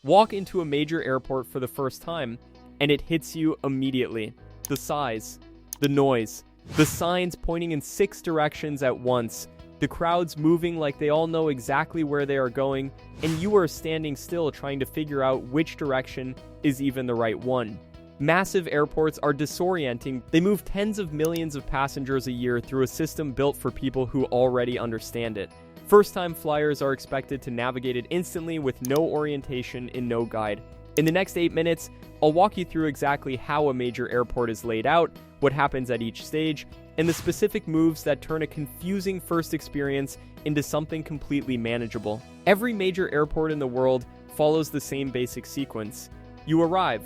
Walk into a major airport for the first time, and it hits you immediately. The size, the noise, the signs pointing in 6 directions at once, the crowds moving like they all know exactly where they are going, and you are standing still trying to figure out which direction is even the right one. Massive airports are disorienting. They move tens of millions of passengers a year through a system built for people who already understand it. First-time flyers are expected to navigate it instantly with no orientation and no guide. In the next 8 minutes, I'll walk you through exactly how a major airport is laid out, what happens at each stage, and the specific moves that turn a confusing first experience into something completely manageable. Every major airport in the world follows the same basic sequence. You arrive,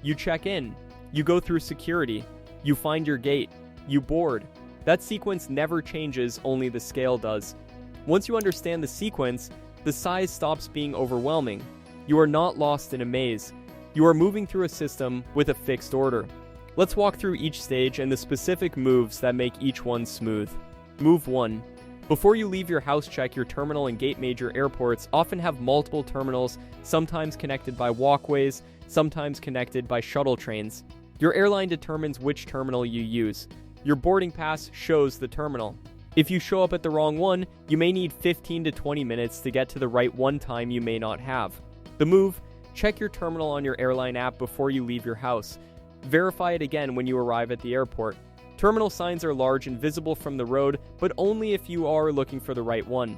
you check in, you go through security, you find your gate, you board. That sequence never changes, only the scale does. Once you understand the sequence, the size stops being overwhelming. You are not lost in a maze. You are moving through a system with a fixed order. Let's walk through each stage and the specific moves that make each one smooth. Move 1. Before you leave your house, check your terminal and gate. Major airports often have multiple terminals, sometimes connected by walkways, sometimes connected by shuttle trains. Your airline determines which terminal you use. Your boarding pass shows the terminal. If you show up at the wrong one, you may need 15 to 20 minutes to get to the right one time you may not have. The move: check your terminal on your airline app before you leave your house. Verify it again when you arrive at the airport. Terminal signs are large and visible from the road, but only if you are looking for the right one.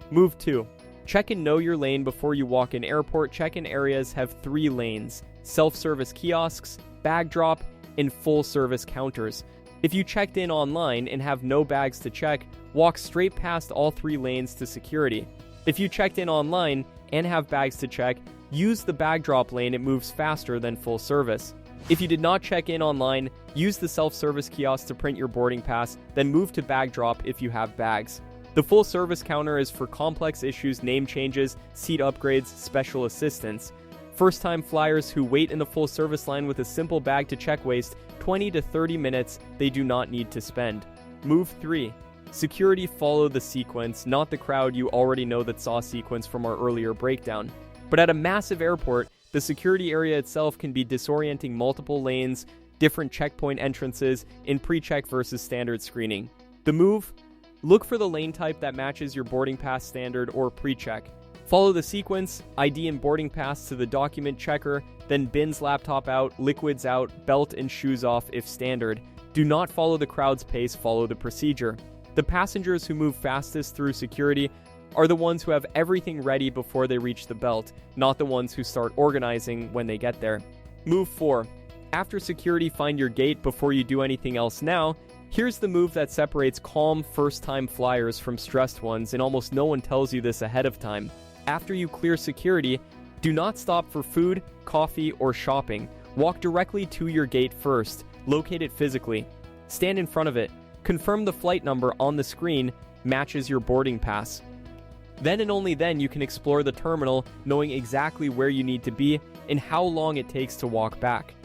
Move 2. Check and know your lane before you walk in. Airport check-in areas have 3 lanes: self-service kiosks, bag drop, and full-service counters. If you checked in online and have no bags to check, walk straight past all 3 lanes to security. If you checked in online and have bags to check, use the bag drop lane. It moves faster than full service. If you did not check in online, use the self-service kiosk to print your boarding pass, then move to bag drop if you have bags. The full service counter is for complex issues, name changes, seat upgrades, special assistance. First-time flyers who wait in the full service line with a simple bag to check waste 20 to 30 minutes they do not need to spend. Move 3. Security: follow the sequence, not the crowd. You already know that saw sequence from our earlier breakdown. But at a massive airport, the security area itself can be disorienting. Multiple lanes, different checkpoint entrances, in pre-check versus standard screening. The move: look for the lane type that matches your boarding pass, standard or pre-check. Follow the sequence: ID and boarding pass to the document checker, then bins laptop out, liquids out, belt and shoes off if standard. Do not follow the crowd's pace, follow the procedure. The passengers who move fastest through security are the ones who have everything ready before they reach the belt, not the ones who start organizing when they get there. Move 4. After security, find your gate before you do anything else. Now, here's the move that separates calm first-time flyers from stressed ones, and almost no one tells you this ahead of time. After you clear security, do not stop for food, coffee, or shopping. Walk directly to your gate first. Locate it physically. Stand in front of it. Confirm the flight number on the screen matches your boarding pass. Then and only then you can explore the terminal, knowing exactly where you need to be and how long it takes to walk back.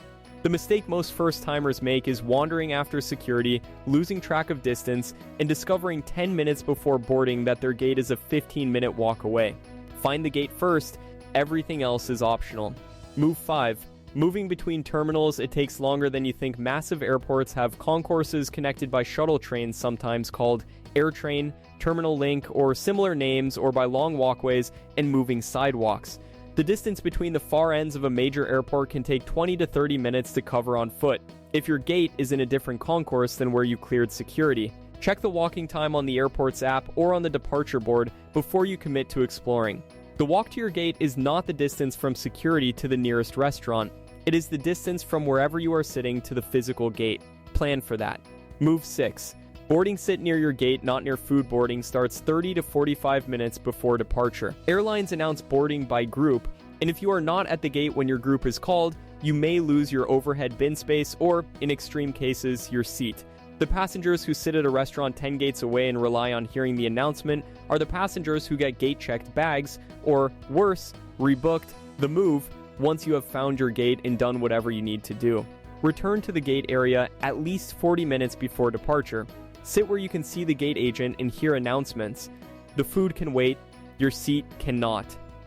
The mistake most first-timers make is wandering after security, losing track of distance, and discovering 10 minutes before boarding that their gate is a 15-minute walk away. Find the gate first. Everything else is optional. Move 5. Moving between terminals, it takes longer than you think. Massive airports have concourses connected by shuttle trains, sometimes called AirTrain, Terminal Link, or similar names, or by long walkways and moving sidewalks. The distance between the far ends of a major airport can take 20 to 30 minutes to cover on foot, if your gate is in a different concourse than where you cleared security. Check the walking time on the airport's app or on the departure board before you commit to exploring. The walk to your gate is not the distance from security to the nearest restaurant. It is the distance from wherever you are sitting to the physical gate. Plan for that. Move 6. Boarding: sit near your gate, not near food. Boarding starts 30 to 45 minutes before departure. Airlines announce boarding by group, and if you are not at the gate when your group is called, you may lose your overhead bin space or, in extreme cases, your seat. The passengers who sit at a restaurant 10 gates away and rely on hearing the announcement are the passengers who get gate-checked bags, or worse, rebooked. The move: once you have found your gate and done whatever you need to do, return to the gate area at least 40 minutes before departure. Sit where you can see the gate agent and hear announcements. The food can wait, your seat cannot.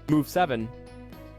Move 7.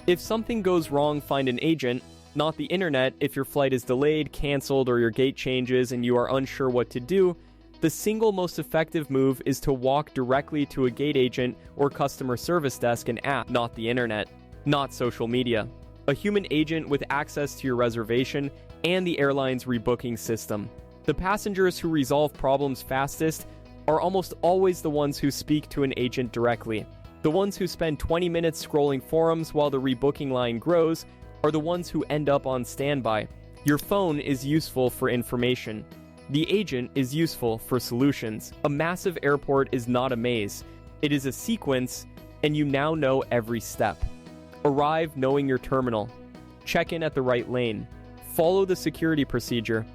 If something goes wrong, find an agent, not the internet. If your flight is delayed, canceled, or your gate changes and you are unsure what to do, the single most effective move is to walk directly to a gate agent or customer service desk and app, not the internet, not social media. A human agent with access to your reservation and the airline's rebooking system. The passengers who resolve problems fastest are almost always the ones who speak to an agent directly. The ones who spend 20 minutes scrolling forums while the rebooking line grows are the ones who end up on standby. Your phone is useful for information. The agent is useful for solutions. A massive airport is not a maze. It is a sequence, and you now know every step. Arrive knowing your terminal. Check in at the right lane. Follow the security procedure.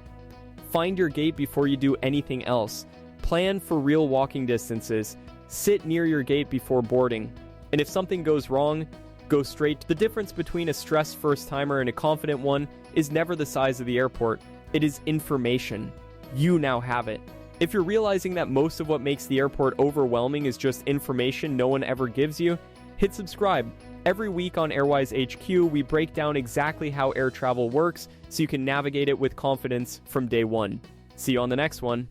Find your gate before you do anything else. Plan for real walking distances. Sit near your gate before boarding. And if something goes wrong, go straight. The difference between a stressed first-timer and a confident one is never the size of the airport. It is information. You now have it. If you're realizing that most of what makes the airport overwhelming is just information no one ever gives you, hit subscribe. Every week on AirWise HQ, we break down exactly how air travel works so you can navigate it with confidence from day one. See you on the next one.